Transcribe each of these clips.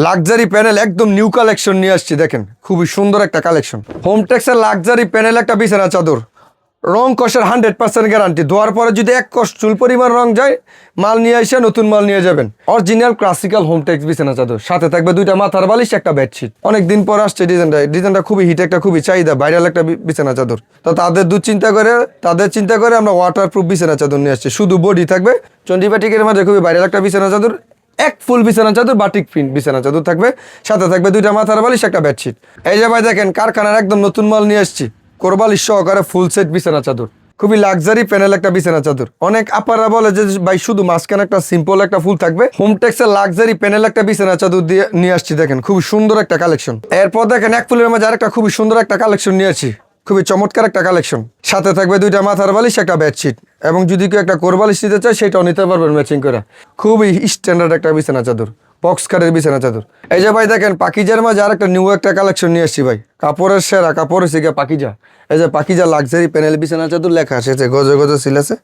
Luxury panel একদম new collection নিয়ে আসছি, দেখেন খুবই সুন্দর একটা কালেকশন। হোমটেক্সের লাক্সারি প্যানেল একটা বিছানা চাদর, রং কষের 100% গ্যারান্টি। ধোয়ার পরে যদি এক কষ চুল পরিমাণ রং যায়, মাল নিয়ে এসে নতুন মাল নিয়ে যাবেন। অরিজিনাল ক্লাসিক্যাল হোমটেক্স বিছানা চাদর, সাথে থাকবে 2টা মাথার বালিশ, একটা বেডশিট। অনেকদিন পর আসছে ডিজাইনটা খুবই হিট, একটা খুবই চাহিদা, ভাইরাল একটা বিছানা চাদর। তো তাদের চিন্তা করে আমরা ওয়াটারপ্রুফ বিছানা চাদর নিয়ে আসছি। শুধু বডি থাকবে, চন্ডিবাটিকের মাঝে খুবই ভাইরাল একটা বিছানা চাদর। এক ফুল বিছানা চাদর, বাটিক প্রিন্ট বিছানা চাদর থাকবে, সাথে থাকবে 2টা মাথার বালিশ, একটা বেডশিট। এই যে ভাই দেখেন, কারখানার একদম নতুন মাল নিয়ে আসছি, কোরবালিশ সহকারে ফুল সেট বিছানা চাদর, খুবই লাক্সারি প্যানেল একটা বিছানা চাদর। অনেক আপারা বলে যে ভাই শুধু মাঝখানে একটা সিম্পল একটা ফুল থাকবে, হোমটেক্সের লাক্সারি প্যানেল একটা বিছানা চাদর দিয়ে নিয়ে আসছি। দেখেন খুবই সুন্দর একটা কালেকশন। এরপর দেখেন এক ফুলের মাঝে আরেকটা খুবই সুন্দর একটা কালেকশন নিয়ে আসছি, খুবই চমৎকার একটা কালেকশন। সাথে থাকবে 2টা মাথার বালিশ, একটা বেডশিট, এবং যদি কেউ একটা কোরবালিশ নিতে চায় সেটাও নিতে পারবেন ম্যাচিং করে। খুবই স্ট্যান্ডার্ড একটা বিছানা চাদর, বক্স কারের বিছানা চাদর। এই যে ভাই দেখেন, পাকিজার মাঝে আর একটা নিউ একটা কালেকশন নিয়ে এসেছি ভাই। কাপড়ের সেরা কাপড় হচ্ছে গিয়ে পাকিজা। এই যে পাকিজা লাক্সারি প্যানেল বিছানা চাদর লেখা আছে, গজে গজে সিল আছে।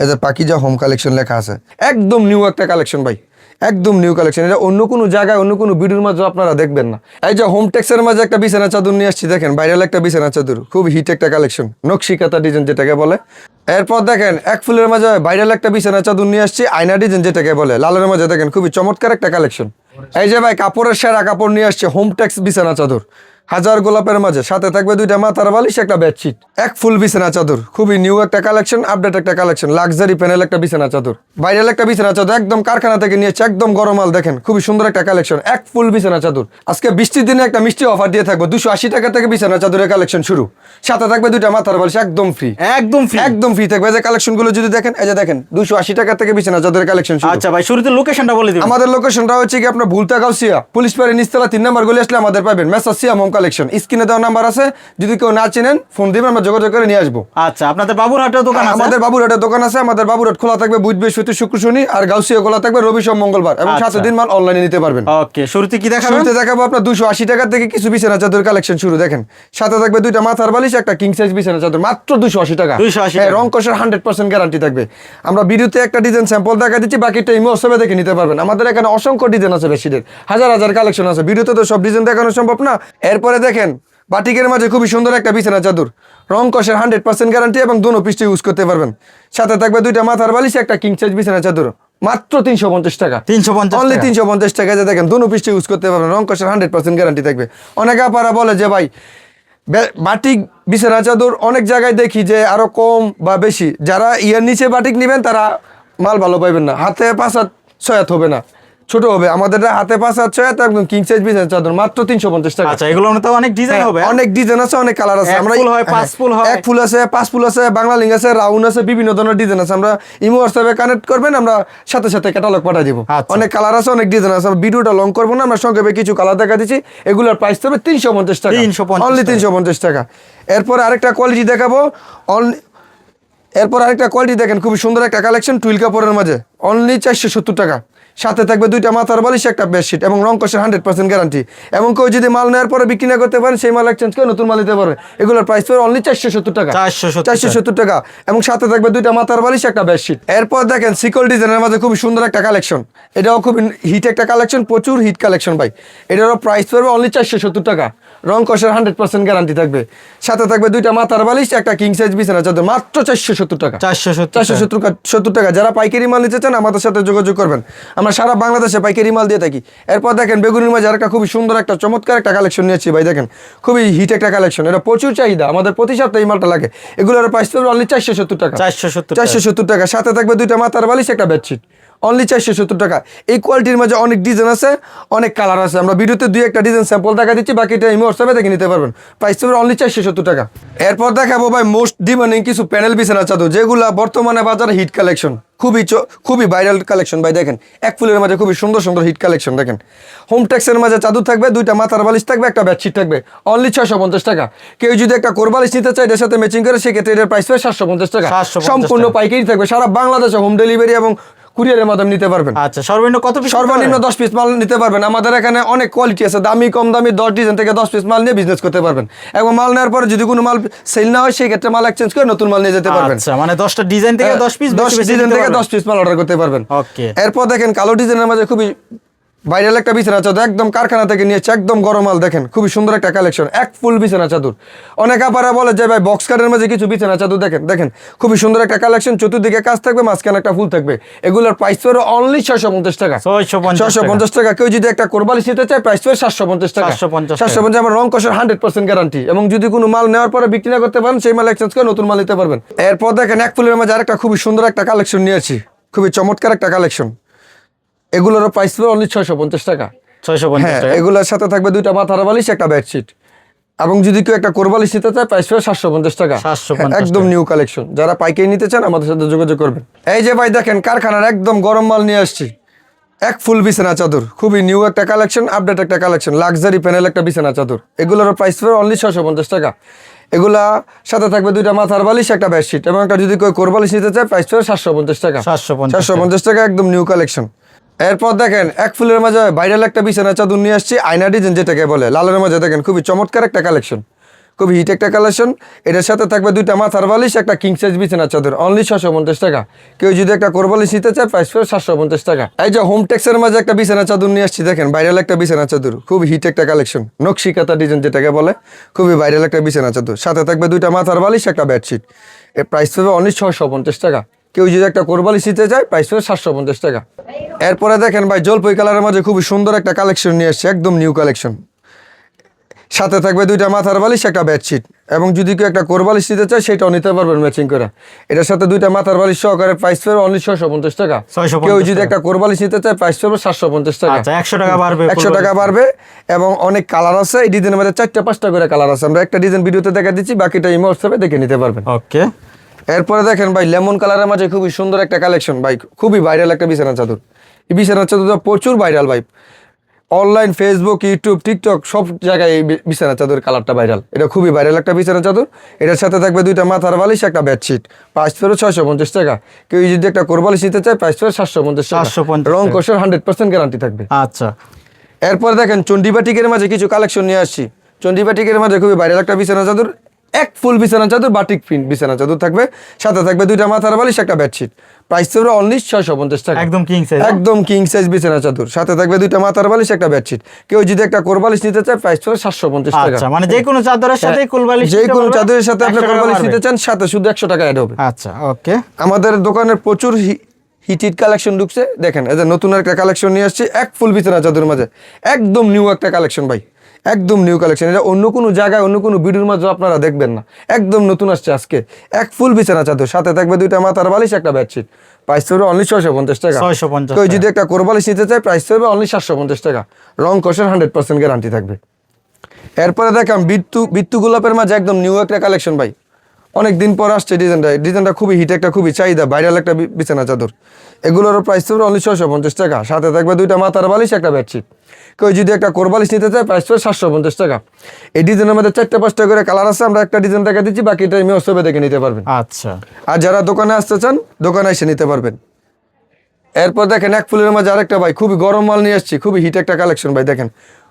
এই যে পাকিজা হোম কালেকশন লেখা আছে, একদম নিউ একটা কালেকশন ভাই, একদম নিউ কালেকশন। এটা অন্য কোনো জায়গায় অন্য কোনো ভিডিওর মাঝে আপনারা দেখবেন না। এই যে হোমটেক্সের মাঝে একটা বিছানা চাদর নিয়ে আসছি, দেখেন ভাইরাল একটা বিছানা চাদর, খুব হিট একটা কালেকশন, নকশি কাঁথা ডিজাইন যেটাকে বলে। এরপর দেখেন এক ফুলের মাঝে ভাইরাল একটা বিছানা চাদর নিয়ে আসছি, আয়না ডিজাইন যেটাকে বলে, লালের মাঝে দেখেন খুবই চমৎকার একটা কালেকশন। এই যে ভাই কাপড়ের সেরা কাপড় নিয়ে আসছে, হোমটেক্স বিছানা চাদর, হাজার গোলাপের মাঝে, সাথে থাকবে 2টা মাথার বালিশ, একটা বেডশিট, এক ফুল বিছানা চাদর, খুবই নিউ একটা কালেকশন, আপডেট একটা কালেকশন, লাক্সারি প্যানেল একটা বিছানা চাদর, ভাইরাল একটা বিছানা চাদর, একদম কারখানা থেকে নিয়েছে, একদম গরম মাল। দেখেন খুবই সুন্দর একটা কালেকশন, এক ফুল বিছানা চাদর। আজকে বৃষ্টির দিনে একটা মিষ্টি অফার দিয়ে থাকবো, 280 টাকা থেকে বিছানা চাদরের কালেকশন শুরু, সাথে থাকবে 2টা মাথার বালিশ, একদম ফ্রি, একদম ফ্রি থাকবে। এই যে কালেকশন গুলো যদি দেখেন, এই যে দেখেন 280 টাকা থেকে বিছানা চাদরের কালেকশন শুরু। আচ্ছা ভাই, শুরুতে লোকেশনটা বলে দিবেন। আমাদের লোকেশনটা হচ্ছে কি আপনার ভুলতা গাউসিয়া পুলিশ পাড়ি নিচতলা 3 নাম্বার গলি আসলে আমাদের পাবেন, মেসার সিয়াম হোম কালেকশন। স্ক্রিনে দেওয়া নাম্বার আছে, যদি কেউ না চিনেন ফোন দিবেন, আমরা যোগাযোগ করে নিয়ে আসবো। আচ্ছা, আপনাদের বাবুরহাটের দোকান আছে? আমাদের বাবুরহাটের দোকান আছে, আমাদের বাবুরহাট খোলা থাকবে বুধ বৃহস্পতি শুক্র শনি, আর গাউসিয়া খোলা থাকবে রবি সোম মঙ্গলবার, এবং 7 দিন মাল অনলাইনে নিতে পারবেন। ওকে, শুরুতে কি দেখাবেন? শুরুতে দেখাবো আপনার 280 টাকা থেকে কিছু বিছানা চাদর কালেকশন শুরু। দেখেন সাথে থাকবে 2টা মাথার বালিশ, একটা কিং সাইজ বিছানা চাদর, মাত্র 280 টাকা। 280 টাকা। রং কষের 100% গ্যারান্টি থাকবে। আমরা ভিডিওতে একটা ডিজাইন স্যাম্পল দেখা দিচ্ছি, বাকিটা ইমো হোয়াটসঅ্যাপে দেখে নিতে পারবেন। আমাদের এখানে অসংখ্য ডিজাইন আছে, বেশিদের হাজার হাজার কালেকশন আছে, ভিডিওতে তো সব ডিজাইন দেখানো সম্ভব না। এরপরে দেখেন বাটিকের মাঝে খুবই সুন্দর একটা বিছানা চাদর, রং কষের 100% গ্যারান্টি, এবং দোনো পৃষ্ঠে ইউজ করতে পারবেন। সাথে থাকবে 2টা মাথার বালিশ, একটা কিং সাইজ বিছানা চাদর, মাত্র 350 টাকা। 350 অনলি 350 টাকা। যে দেখেন দোনো পৃষ্ঠে ইউজ করতে পারবেন, রং কষের 100% গ্যারান্টি থাকবে। অনেকে আপারা বলে যে ভাই বাটিক বিছানা চাদর অনেক জায়গায় দেখি যে আরো কম বা বেশি, যারা ইয়ার নিচে বাটিক নেবেন তারা মাল ভালো পাইবেন না, হাতে 5-6 হাত হবে না, ছোট হবে। আমাদের হাতে 5-6 হাত, একদম কিং সাইজ বিছানা চাদর, মাত্র 350 টাকা। আচ্ছা, এগুলোর মধ্যে অনেক ডিজাইন হবে, অনেক ডিজাইন আছে, অনেক কালার আছে। আমরা ফুল হয়, 5 ফুল হয়, 1 ফুল আছে, 5 ফুল আছে, বাংলা লিঙ্ক আছে, রাউন্ড আছে, বিভিন্ন ধরনের ডিজাইন আছে। আমরা ইমো হোয়াটসঅ্যাপে কানেক্ট করবেন, আমরা সাথে সাথে ক্যাটালগ পাঠিয়ে দিব। অনেক কালার আছে, অনেক ডিজাইন আছে। ভিডিওটা লং করবো না, আমরা সংক্ষেপে কিছু কালার দেখা দিচ্ছি। এগুলোর প্রাইস হবে 350 টাকা, অনলি 350 টাকা। এরপর আরেকটা কোয়ালিটি দেখাবো, এরপর আরেকটা কোয়ালিটি দেখেন, খুবই সুন্দর একটা কালেকশন, টুইল কাপড়ের মাঝে, অনলি 470 টাকা। সাথে থাকবে 2টা মাথার বালিশ, একটা বেডশিট, এবং রং কষের 100% গ্যারান্টি। এবং কেউ যদি মাল নেওয়ার পরে বিক্রি না করতে পারেন, সেই মাল এক্সচেঞ্জ করে নতুন মাল নিতে পারবে। এগুলোর প্রাইস পড়বে অনলি 470 টাকা, 470 টাকা। এবং সাথে থাকবে 2টা মাথার বালিশ, একটা বেডশিট। এরপর দেখেন সিকল ডিজাইনের মাঝে খুবই সুন্দর একটা কালেকশন, এটাও খুব হিট একটা কালেকশন, প্রচুর হিট কালেকশন ভাই। এটারও প্রাইস পড়বে অনলি 470 টাকা, রং কষের 100% গ্যারান্টি থাকবে। সাথে থাকবে 2টা মাথার বালিশ, একটা কিং সাইজ বিছানা চাদর, মাত্র 470 টাকা, 470 টাকা। যারা পাইকারি মাল নিতে চান আমাদের সাথে যোগাযোগ করবেন, আমরা সারা বাংলাদেশে পাইকারি মাল দিয়ে থাকি। এরপর দেখেন বেগুনির মাঝে আরেকটা খুবই সুন্দর একটা চমৎকার একটা কালেকশন নিয়েছি ভাই। দেখেন খুবই হিট একটা কালেকশন, এটা প্রচুর চাহিদা, আমাদের প্রতি সপ্তাহে এই মালটা লাগে। এগুলোর প্রাইস পড়বে অনলি 470 টাকা, 470 টাকা। সাথে থাকবে 2টা মাথার বালিশ, একটা বেডশিট, অনলি 470 টাকা। এই কোয়ালিটির মাঝে অনেক ডিজাইন আছে, অনেক কালার আছে। আমরা ভিডিওতে 2-1টা ডিজাইন স্যাম্পল দেখা দিচ্ছি, বাকিটা ইমো হোয়াটসঅ্যাপে দেখে নিতে পারবেন। প্রাইস পড়বে অনলি 470 টাকা। এরপর দেখাবো ভাই মোস্ট ডিমান্ডিং কিছু প্যানেল বিছানা চাদর, যেগুলা বর্তমানে বাজারে হিট কালেকশন, খুবই ভাইরাল কালেকশন ভাই। দেখেন এক ফুলের মাঝে খুবই সুন্দর সুন্দর হিট কালেকশন। দেখেন হোমটেক্সের মাঝে চাদর থাকবে, 2টা মাথার বালিশ থাকবে, একটা বেডশিট থাকবে, অনলি 650 টাকা। কেউ যদি একটা কোরবালিশ নিতে চায় এর সাথে ম্যাচিং করে, সেক্ষেত্রে এর প্রাইস হবে 750 টাকা। সম্পূর্ণ পাইকারি থাকবে, সারা বাংলাদেশে হোম ডেলিভারি এবং কুরিয়ারের মাধ্যমে নিতে পারবেন। আচ্ছা, সর্বনিম্ন কত পিস? সর্বনিম্ন 10 পিস মাল নিতে পারবেন। আমাদের এখানে অনেক কোয়ালিটি আছে, দামি কম দামি 10 ডিজাইন থেকে 10 পিস মাল নিয়ে বিজনেস করতে পারবেন। এবং মাল নেওয়ার পরে যদি কোনো মাল সেল না হয়, সেই ক্ষেত্রে মাল এক্সচেঞ্জ করে নতুন মাল নিয়ে যেতে পারবেন। আচ্ছা, মানে 10টা ডিজাইন থেকে 10 পিস, 10 ডিজাইন থেকে 10 পিস মাল অর্ডার করতে পারবেন। ওকে। এরপর দেখেন কালো ডিজাইনের মাঝে খুবই ভাইরাল একটা বিছানা চাদর একদম কারখানা থেকে নিয়েছে, একদম গরম মাল। দেখেন খুবই সুন্দর একটা কালেকশন, এক ফুল বিছানা চাদর। অনেক আপারা বলে যে ভাই বক্স কাটের মাঝে কিছু বিছানা চাদর দেখেন, দেখেন খুবই সুন্দর একটা কালেকশন, চতুর্দিকে কাজ থাকবে, মাঝখানে একটা ফুল থাকবে। এগুলোর প্রাইস পড়বে অনলি 650 টাকা। 650 টাকা। কেউ যদি একটা কোরবালিশ নিতে চায় প্রাইস পড়বে 750 টাকা। 750 আমার রং কষের 100% গ্যারান্টি। এবং যদি কোনো মাল নেওয়ার পরে বিক্রি না করতে পারেন, সেই মাল এক্সচেঞ্জ করে নতুন মাল নিতে পারবেন। এরপর দেখেন এক ফুলের মাঝে আরেকটা খুবই সুন্দর একটা কালেকশন নিয়েছি, খুবই চমৎকার একটা কালেকশন। এগুলোর প্রাইস পড়বে অনলি 650 টাকা। 650 হ্যাঁ, টাকা। এগুলোর সাথে থাকবে দুইটা মাথার বালিশ, একটা বেডশিট। এবং যদি কেউ একটা কোরবালিশ নিতে চায় প্রাইস পড়বে 750 টাকা। 750 একদম নিউ কালেকশন। যারা পাইকারি নিতে চান আমাদের সাথে যোগাযোগ করবেন। এই যে ভাই দেখেন কারখানার একদম গরম মাল নিয়ে আসছি, এক ফুল বিছানা চাদর, খুবই নিউ একটা কালেকশন, আপডেট একটা কালেকশন, লাক্সারি প্যানেল একটা বিছানা চাদর। এগুলোর প্রাইস পড়বে অনলি 650 টাকা। এগুলা সাথে থাকবে দুইটা মাথার বালিশ, একটা বেডশিট। এবং একটা যদি কেউ কোরবালিশ নিতে চায় প্রাইস পড়বে 750 টাকা। 750 টাকা, একদম নিউ কালেকশন। এরপর দেখেন এক ফুলের মাঝে ভাইরাল একটা বিছানা চাদর নিয়ে আসছি, আয়না ডিজাইন যেটাকে বলে, লালের মাঝে। দেখেন খুবই চমৎকার একটা কালেকশন, খুবই হিট একটা কালেকশন। এটার সাথে থাকবে দুইটা মাথার বালিশ, একটা কিং সাইজ বিছানা চাদর, অনলি 650 টাকা। কেউ যদি একটা কোরবালিশ নিতে চায় প্রাইস পড়বে 750 টাকা। এই যে হোম টেক্সের মাঝে একটা বিছানা চাদর নিয়ে আসছি, দেখেন ভাইরাল একটা বিছানা চাদর, খুবই হিট একটা কালেকশন, নকশিকাতা ডিজাইন যেটাকে বলে, খুবই ভাইরাল একটা বিছানা চাদর। সাথে থাকবে দুইটা মাথার বালিশ, একটা বেডশিট। এর প্রাইস পড়বে অনলি 650 টাকা। কেউ যদি একটা কোরবালিশ নিতে চায় প্রাইস পড়বে 750 টাকা। এরপরে দেখেন ভাই জলপাই কালারের মাঝে খুবই সুন্দর একটা কালেকশন নিয়ে আসছে, একদম নিউ কালেকশন। সাথে থাকবে দুইটা মাথার বালিশ, একটা বেডশিট। এবং যদি কেউ একটা কোরবালিশ নিতে চায় সেটাও নিতে পারবেন ম্যাচিং করে। এটার সাথে দুইটা মাথার বালিশ সহকারে প্রাইস পড়বে অনলি 650 টাকা। 650 কেউ যদি একটা কোরবালিশ নিতে চায় প্রাইস পড়বে 750 টাকা। আচ্ছা, 100 টাকা বাড়বে। 100 টাকা বাড়বে। এবং অনেক কালার আছে এই ডিজাইনের মধ্যে, 4-5টা করে কালার আছে। আমরা একটা ডিজাইন ভিডিওতে দেখা দিচ্ছি, বাকিটা ইমো হোয়াটসঅ্যাপে দেখে নিতে পারবেন। ওকে। এরপরে দেখেন ভাই লেমন কালারের মাঝে খুবই সুন্দর একটা কালেকশন ভাই, খুবই ভাইরাল একটা বিছানা চাদর। এই বিছানা চাদরটা প্রচুর ভাইরাল ভাই, অনলাইন ফেসবুক, ইউটিউব, টিকটক সব জায়গায় এই বিছানা চাদর কালারটা ভাইরাল। এটা খুবই ভাইরাল একটা বিছানা চাদর। এটার সাথে থাকবে দুইটা মাথার বালিশ, একটা বেডশিট। প্রাইস পড়বে 650 টাকা। কেউ যদি একটা কোরবালিশ নিতে চায় প্রাইস পড়বে 750 টাকা। 750 রং কষের 100% গ্যারান্টি থাকবে। আচ্ছা। এরপর দেখেন চন্ডিবাটিকের মাঝে কিছু কালেকশন নিয়ে আসছি। চন্ডিবাটিকের মাঝে খুবই ভাইরাল একটা বিছানা চাদর, এক ফুল বিছানা চাদর, বাটিক প্রিন্ট বিছানা চাদর থাকবে। সাথে থাকবে দুইটা মাথার বালিশ, একটা বেডশিট। প্রাইস পড়বে অনলি 650 টাকা। একদম কিং সাইজ। একদম কিং সাইজ বিছানা চাদর। সাথে থাকবে দুইটা মাথার বালিশ, একটা বেডশিট। কেউ যদি একটা কোরবালিশ নিতে চায় প্রাইস পড়বে 750 টাকা। আচ্ছা, মানে যে কোনো চাদরের সাথে কোরবালিশ, যে কোনো চাদরের সাথে আপনি কোরবালিশ নিতে চান, সাথে শুধু 100 টাকা অ্যাড হবে। আচ্ছা, ওকে। আমাদের দোকানের প্রচুর হিট কালেকশন ঢুকছে। দেখেন এই যে নতুন একটা কালেকশন নিয়ে আসছি, এক ফুল বিছানা চাদরের মাঝে, একদম নিউ একটা কালেকশন ভাই, একদম নিউ কালেকশন। এটা অন্য কোনো জায়গায় অন্য কোনো ভিডিওর মাঝে আপনারা দেখবেন না, একদম নতুন আসছে আজকে। এক ফুল বিছানা চাদর, সাথে থাকবে দুইটা মাথার বালিশ, একটা বেডশিট। প্রাইস পড়বে অনলি 650 টাকা। 650 কেউ যদি একটা কোরবালিশ নিতে চায় প্রাইস পড়বে অনলি 750 টাকা। রং কষের 100% গ্যারান্টি থাকবে। এরপরে দেখাম বিত্তু গোলাপের মাঝে একদম নিউ একটা কালেকশন ভাই, অনেক দিন পর আসছে ডিজাইনটা খুবই হিট একটা, খুবই চাহিদা, ভাইরাল একটা বিছানা চাদর। এগুলোর প্রাইস পড়বে অনলি 650 টাকা। সাথে থাকবে দুইটা মাথার বালিশ, একটা বেডশিট। কেউ যদি একটা কোরবালিশ নিতে চায় প্রাইস পড়বে 750 টাকা। এই ডিজাইনের মধ্যে 4-5টা করে কালার আছে, আমরা একটা ডিজাইন দেখা দিচ্ছি, বাকিটা আমি হোয়াটসঅ্যাপে দেখে নিতে পারবেন। আচ্ছা। আর যারা দোকানে আসতে চান দোকানে এসে নিতে পারবেন। এরপর দেখেন এক ফুলের মাঝে আরেকটা ভাই খুবই গরম মাল নিয়ে আসছি, খুবই হিট একটা কালেকশন ভাই। দেখেন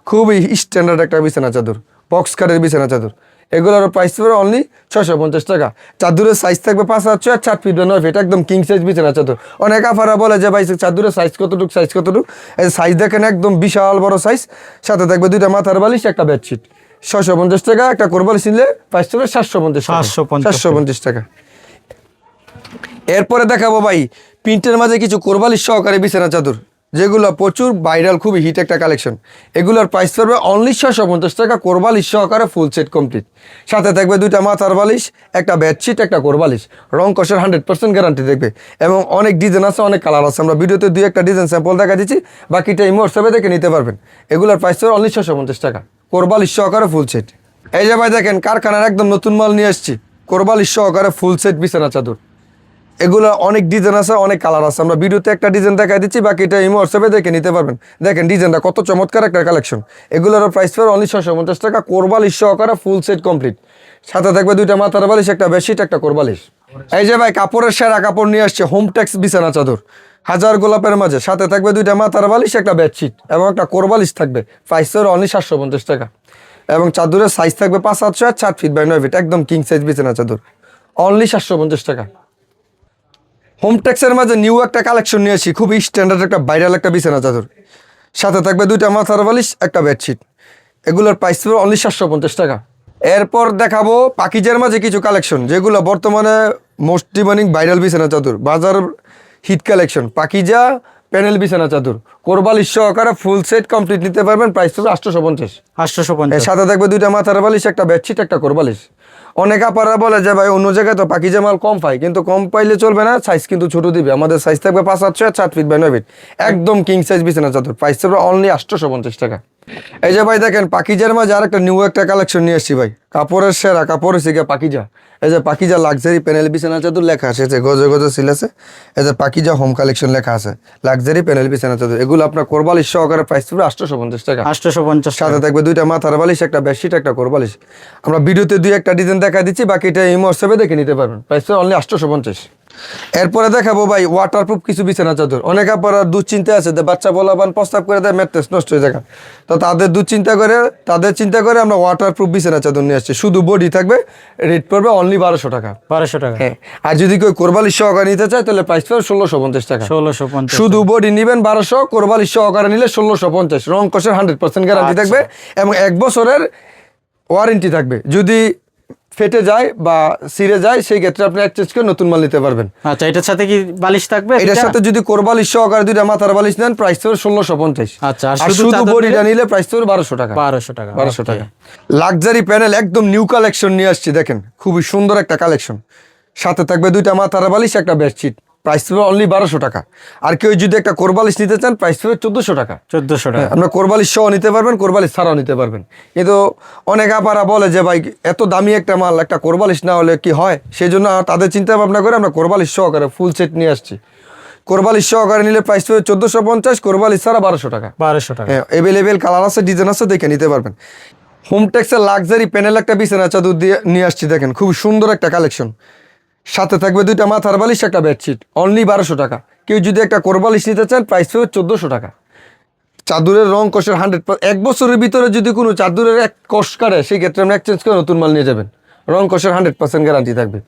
খুবই স্ট্যান্ডার্ড একটা বিছানা চাদর, বক্স কাটের বিছানা চাদর। এগুলোর প্রাইস পড়বে অনলি 650 টাকা। চাদরের সাইজ থাকবে 5 আর 4 ফিট বা 9 ফিট, একদম কিং সাইজ বিছানা চাদর। অনেক আফারা বলে যে ভাই চাদরের সাইজ কতটুকু, এই সাইজ দেখেন একদম বিশাল বড় সাইজ। সাথে থাকবে দুইটা মাথার বালিশ, একটা বেডশিট। 650 টাকা। একটা কোরবালিশ নিলে প্রাইস পড়বে 750 টাকা। এরপরে দেখাবো ভাই প্রিন্টের মাঝে কিছু কোরবালিশ সহকারে বিছানা চাদর, যেগুলো প্রচুর ভাইরাল, খুবই হিট একটা কালেকশন। এগুলোর প্রাইস পড়বে অনলি 650 টাকা, কোরবালিশ সহকারে ফুল সেট কমপ্লিট। সাথে থাকবে দুইটা মাথার বালিশ, একটা বেডশিট, একটা কোরবালিশ। রং কষের 100% গ্যারান্টি দেখবে। এবং অনেক ডিজাইন আছে, অনেক কালার আছে। আমরা ভিডিওতে 2-1টা ডিজাইন স্যাম্পল দেখা দিচ্ছি, বাকিটা ইমো হোয়াটসঅ্যাপে দেখে নিতে পারবেন। এগুলোর প্রাইস পড়বে অনলি 650 টাকা, কোরবালিশ সহকারে ফুল সেট। এই যে ভাই দেখেন কারখানার একদম নতুন মাল নিয়ে আসছি, কোরবালিশ সহকারে ফুল সেট বিছানা চাদর। এগুলো অনেক ডিজাইন আছে, অনেক কালার আছে। আমরা ভিডিওতে একটা ডিজাইন দেখাই দিচ্ছি, বাকিটা ইমো হোয়াটসঅ্যাপে দেখে নিতে পারবেন। দেখেন ডিজাইনটা কত চমৎকার একটা কালেকশন। এগুলোর প্রাইস পড়বে অনলি 650 টাকা, কোরবালিশ সহকারে ফুল সেট কমপ্লিট। সাথে থাকবে দুইটা মাথার বালিশ, একটা বেডশিট, একটা কোরবালিশ। এই যে ভাই কাপড়ের সেরা কাপড় নিয়ে আসছে, হোম টেক্স বিছানা চাদর, হাজার গোলাপের মাঝে। সাথে থাকবে দুইটা মাথার বালিশ, একটা বেডশিট এবং একটা কোরবালিশ থাকবে। প্রাইস পড়বে অনলি 750 টাকা। এবং চাদরের সাইজ থাকবে 5 আর 4 ফিট বাই 9 ফিট, একদম কিং সাইজ বিছানা চাদর, অনলি 750 টাকা। হোম টেক্সের মাঝে নিউ একটা কালেকশন নিয়ে আসি, খুবই স্ট্যান্ডার্ড একটা ভাইরাল একটা বিছানা চাদর। সাথে থাকবে দুইটা মাথার বালিশ, একটা বেডশিট। এগুলোর প্রাইস পড়বে অনলি 750 টাকা। এরপর দেখাবো পাকিজার মাঝে কিছু কালেকশন, যেগুলো বর্তমানে মোস্ট ডিমান্ডিং ভাইরাল বিছানা চাদর, বাজার হিট কালেকশন। পাকিজা প্যানেল বিছানা চাদর, কোরবালিশ সহকারে ফুল সেট কমপ্লিট নিতে পারবেন, প্রাইস পড়বে 850। 850। সাথে থাকবে দুইটা মাথার বালিশ, একটা বেডশিট, একটা কোরবালিশ। অনেক আপারা বলে যে ভাই অন্য জায়গায় তো পাকিজা মাল কম পাই, কিন্তু কম পাইলে চলবে না, সাইজ কিন্তু ছোট দিবে। আমাদের সাইজ থাকবে 5'8" 7 ফিট বাই 9 ফিট, একদম কিং সাইজ বিছানা চাদর, প্রাইস পড়বে অনলি 850 টাকা। এই যে ভাই দেখেন পাকিজার মাঝে আর একটা নিউ একটা কালেকশন নিয়ে এসেছি ভাই, কাপড়ের সেরা কাপড় হচ্ছে গিয়ে পাকিজা। এই যে পাকিজা লাক্সারি প্যানেল বিছানা চাদর লেখা আছে, গজে গজে সিল আছে। এই যে পাকিজা হোম কালেকশন লেখা আছে, লাক্সারি প্যানেল বিছানা চাদর। এগুলো আপনার কোরবালিশ সহকারে প্রাইস পড়বে 850 টাকা। 850 সাথে থাকবে দুইটা মাথার বালিশ, একটা বেডশিট, একটা কোরবালিশ। আমরা ভিডিওতে দুই একটা ডিজাইন দেখা দিচ্ছি, বাকিটা ইমো হোয়াটসঅ্যাপে দেখে নিতে পারবেন, প্রাইস অনলি 850। এরপরে দেখাবো ভাই ওয়াটারপ্রুফ কিছু বিছানা চাদর। অনেক আপনারা দুশ্চিন্তা আছে যে বাচ্চা বলাবান প্রস্তাব করে দেয়, ম্যাট্রেস নষ্ট হয়ে যায়, তো তাদের চিন্তা করে আমরা ওয়াটারপ্রুফ বিছানা চাদর নিয়ে আসছি। শুধু বডি থাকবে, রেট পড়বে অনলি 1200 টাকা। 1200 টাকা। হ্যাঁ, আর যদি কেউ কোরবালিশ সহকারে নিতে চায় তাহলে প্রাইস পড়বে 1650 টাকা। 1650। শুধু বডি নিবেন 1200, কোরবালিশ সহকারে নিলে 1650। রং কষের 100% গ্যারান্টি থাকবে এবং 1 বছরের ওয়ারেন্টি থাকবে। যদি ফেটে যায় বা ছিঁড়ে যায় সেই ক্ষেত্রে আপনি এক্সচেঞ্জ করে নতুন মাল নিতে পারবেন। আচ্ছা, এটার সাথে কি বালিশ থাকবে? এটার সাথে যদি কোরবালিশ সহকারে দুইটা মাথার বালিশ নেন, প্রাইস পড়বে 1650। আচ্ছা, আর শুধু বডিটা নিলে প্রাইস পড়বে 1200 টাকা। 1200 টাকা। 1200 টাকা। লাক্সারি প্যানেল একদম নিউ কালেকশন নিয়ে আসছি, দেখেন খুবই সুন্দর একটা কালেকশন। সাথে থাকবে দুইটা মাথার বালিশ, একটা বেডশিট, প্রাইস পড়বে অনলি 1200 টাকা। আর কেউ যদি একটা কোরবালিশ নিতে চান, প্রাইস পড়বে 1400 টাকা। 1400 টাকা। আপনার কোরবালিশ সহ নিতে পারবেন, কোরবালিশ ছাড়াও নিতে পারবেন। কিন্তু অনেক আপারা বলে যে ভাই এত দামি একটা মাল একটা কোরবালিশ না হলে কি হয়, সেই জন্য তাদের চিন্তা ভাবনা করে আমরা কোরবালিশ সহকারে ফুল সেট নিয়ে আসছি। কোরবালিশ সহকারে নিলে প্রাইস পড়বে 1450, কোরবালিশ ছাড়া 1200 টাকা। 1200 টাকা। হ্যাঁ, এভেলেবেল কালার আছে, ডিজাইন আছে, দেখে নিতে পারবেন। হোমটেক্সের লাক্সারি প্যানেল একটা বিছানা চাদর দিয়ে নিয়ে আসছি, দেখেন খুব সুন্দর একটা কালেকশন। সাথে থাকবে দুইটা মাথার বালিশ, একটা বেডশিট, অনলি 1200 টাকা। কেউ যদি একটা কোরবালিশ নিতে চান, প্রাইস পড়বে 1400 টাকা। চাদরের রং কষের 100%, 1 বছরের ভিতরে যদি কোনো চাদরের এক কষ কাটে সেই ক্ষেত্রে আপনি এক্সচেঞ্জ করে নতুন মাল নিয়ে যাবেন, রং কষের 100% গ্যারান্টি থাকবে।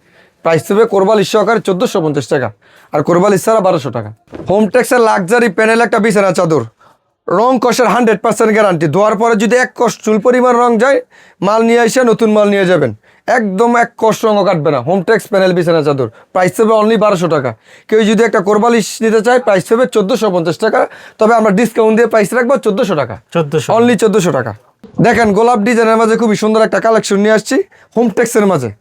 প্রাইস পড়বে কোরবালিশ সহকারে 1450 টাকা, আর কোরবালিশ ছাড়া 1200 টাকা। হোমটেক্সের লাক্সারি প্যানেল একটা বিছানা চাদর, রং কষের 100% গ্যারান্টি। ধোয়ার পরে যদি এক কষ চুল পরিমাণ রং যায়, মাল নিয়ে এসে নতুন মাল নিয়ে যাবেন, একদম এক কষ রঙও কাটবে না। হোমটেক্স প্যানেল বিছানা চাদর, প্রাইস পড়বে অনলি 1200 টাকা। কেউ যদি একটা কোরবালিশ নিতে চায়, প্রাইস পড়বে 1450 টাকা। তবে আমরা ডিসকাউন্ট দিয়ে প্রাইস রাখবো 1400 টাকা, 1400। অনলি 1400 টাকা। দেখেন গোলাপ ডিজাইনের মাঝে খুবই সুন্দর একটা কালেকশন নিয়ে আসছি হোমটেক্সের মাঝে,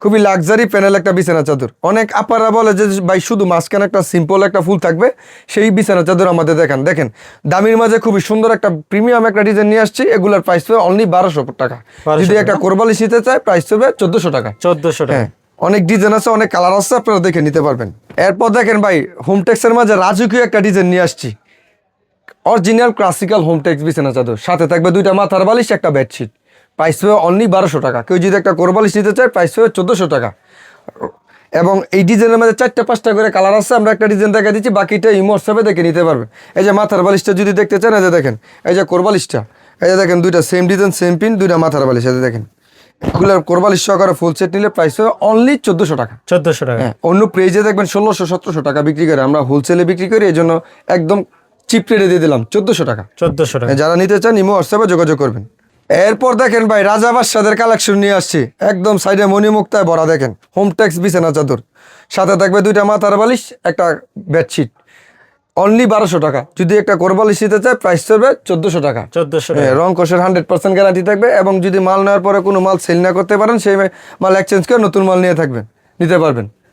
খুবই লাক্সারি প্যানেল একটা বিছানা চাদর। অনেক আপারা বলে যে ভাই শুধু মাঝখানে একটা সিম্পল একটা ফুল থাকবে, সেই বিছানা চাদর আমাদের দেখেন দামির মাঝে খুবই সুন্দর একটা প্রিমিয়াম একটা ডিজাইন নিয়ে আসছি। এগুলোর প্রাইস পড়বে অনলি 1200 টাকা। যদি একটা কোরবালিশ নিতে চায়, প্রাইস পড়বে 1400 টাকা। 1400 টাকা। হ্যাঁ, অনেক ডিজাইন আছে, অনেক কালার আছে, আপনারা দেখে নিতে পারবেন। এরপর দেখেন ভাই হোমটেক্সের মাঝে রাজকীয় একটা ডিজাইন নিয়ে আসছি, অরিজিনাল ক্লাসিক্যাল হোমটেক্স বিছানা চাদর। সাথে থাকবে দুইটা মাথার বালিশ, একটা বেডশিট, প্রাইস পড়বে অনলি 1200 টাকা। কেউ যদি একটা কোরবালিশ নিতে চায়, প্রাইস পড়বে 1400 টাকা। এবং এই ডিজাইনের মধ্যে 4টা-5টা করে কালার আছে, আমরা একটা ডিজাইন দেখা দিচ্ছি, বাকিটা ইমো হোয়াটসঅ্যাপে দেখে নিতে পারবেন। এই যে মাথার বালিশটা যদি দেখতে চান, এই যে দেখেন, এই যে কোরবালিশটা, এই যে দেখেন দুইটা সেম ডিজাইন, সেম পিন, দুইটা মাথার বালিশ, এই যে দেখেন। এগুলোর কোরবালিশ সহকারে ফুল সেট নিলে প্রাইস হবে অনলি 1400 টাকা। 1400 টাকা। হ্যাঁ, অন্য পেজে দেখবেন 1600-1700 টাকা বিক্রি করে, আমরা হোলসেলে বিক্রি করি, এই জন্য একদম চিপ রেটে দিয়ে দিলাম 1400 টাকা। 1400 টাকা। যারা নিতে চান ইমো হোয়াটসঅ্যাপে যোগাযোগ করবেন। এরপর দেখেন ভাই রাজা বাদশাদের কালেকশন নিয়ে আসছি, একদম সাইডে মণিমুক্তায় ভরা, দেখেন হোমটেক্স বিছানা চাদর। সাথে থাকবে দুইটা মাথার বালিশ, একটা বেডশিট, অনলি 1200 টাকা। যদি একটা কোরবালিশ নিতে চায়, প্রাইস পড়বে 1400 টাকা। 1400 টাকা। রং কষের 100% গ্যারান্টি থাকবে। এবং যদি মাল নেওয়ার পরে কোনো মাল সেল না করতে পারেন, সেই মাল এক্সচেঞ্জ করে নতুন মাল নিতে পারবেন।